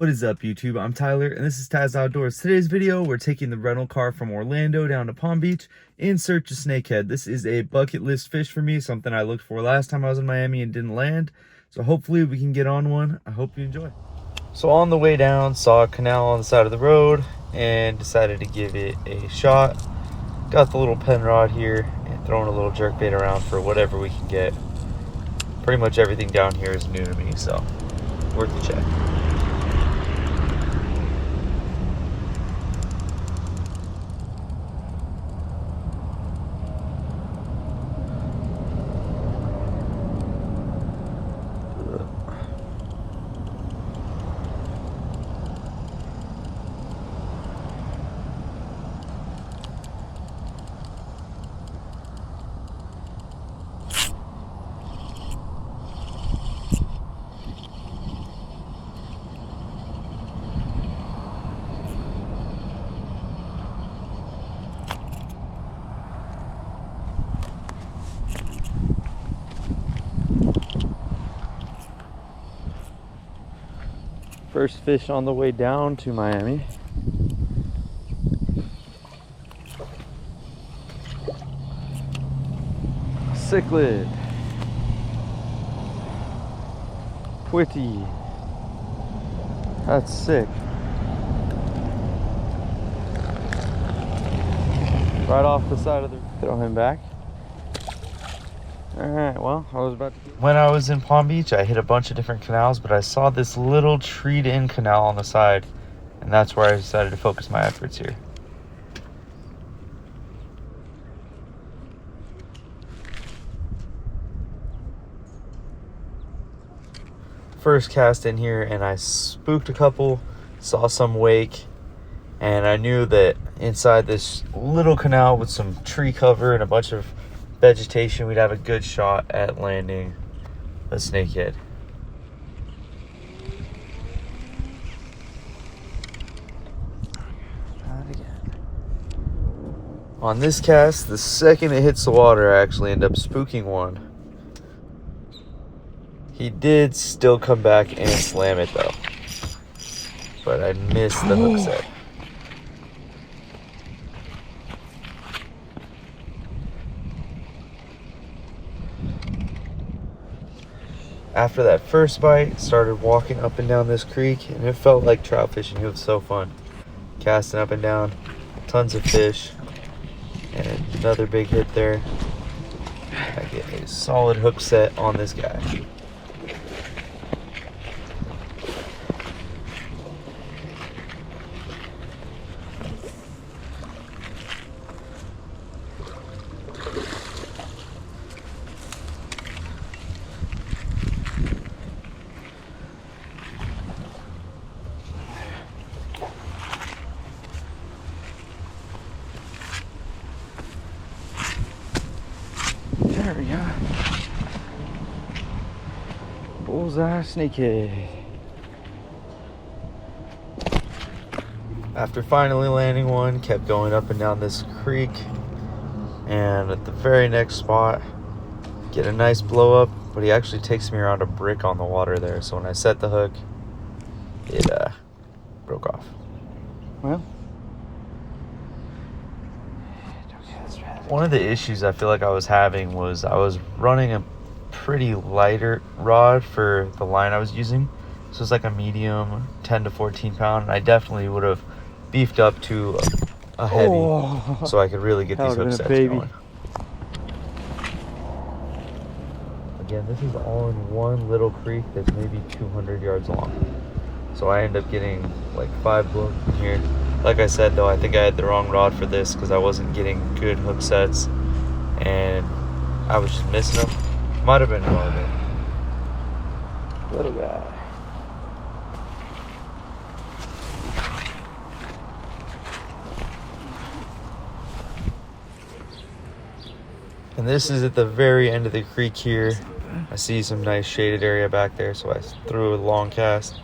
What is up, YouTube? I'm Tyler, and this is Taz Outdoors. Today's video, we're taking the rental car from Orlando down to Palm Beach in search of snakehead. This is a bucket list fish for me, something I looked for last time I was in Miami and didn't land. So hopefully we can get on one. I hope you enjoy. So on the way down, saw a canal on the side of the road and decided to give it a shot. Got the little pen rod here and throwing a little jerkbait around for whatever we can get. Pretty much everything down here is new to me, so worth a check. First fish on the way down to Miami. Cichlid. Pretty. That's sick. Right off the side of the... Throw him back. Alright, well, when I was in Palm Beach, I hit a bunch of different canals, but I saw this little treed-in canal on the side, and that's where I decided to focus my efforts here. First cast in here, and I spooked a couple, saw some wake, and I knew that inside this little canal with some tree cover and a bunch of vegetation, we'd have a good shot at landing a snakehead. Try it again. On this cast, the second it hits the water, I actually end up spooking one. He did still come back and slam it though, but I missed the hook set. After that first bite, started walking up and down this creek, and it felt like trout fishing. It was so fun. Casting up and down, tons of fish, and another big hit there. I get a solid hook set on this guy. There we go. Bullseye snakehead. After finally landing one, kept going up and down this creek, and at the very next spot, get a nice blow up, but he actually takes me around a brick on the water there. So when I set the hook, it broke off. Well, one of the issues I feel like I was having was I was running a pretty lighter rod for the line I was using. So it's like a medium 10 to 14 pound. And I definitely would have beefed up to a heavy so I could really get these hook sets going. Again, this is all in one little creek that's maybe 200 yards long. So I end up getting like 5 bloops from here. Like I said though, I think I had the wrong rod for this because I wasn't getting good hook sets and I was just missing them. Might have been relevant. Little guy. And this is at the very end of the creek here. I see some nice shaded area back there, so I threw a long cast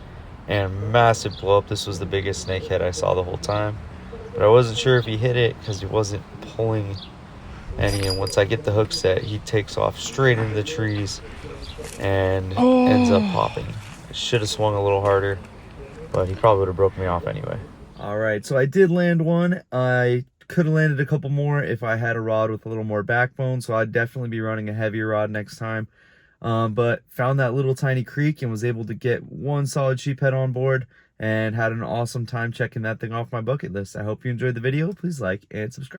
and massive blow up. This was the biggest snakehead I saw the whole time, but I wasn't sure if he hit it because he wasn't pulling any, and once I get the hook set, he takes off straight into the trees and ends up popping. I should have swung a little harder, but he probably would have broke me off anyway. All right, so I did land one. I could have landed a couple more if I had a rod with a little more backbone, so I'd definitely be running a heavier rod next time. But found that little tiny creek and was able to get one solid sheephead on board and had an awesome time checking that thing off my bucket list. I hope you enjoyed the video. Please like and subscribe.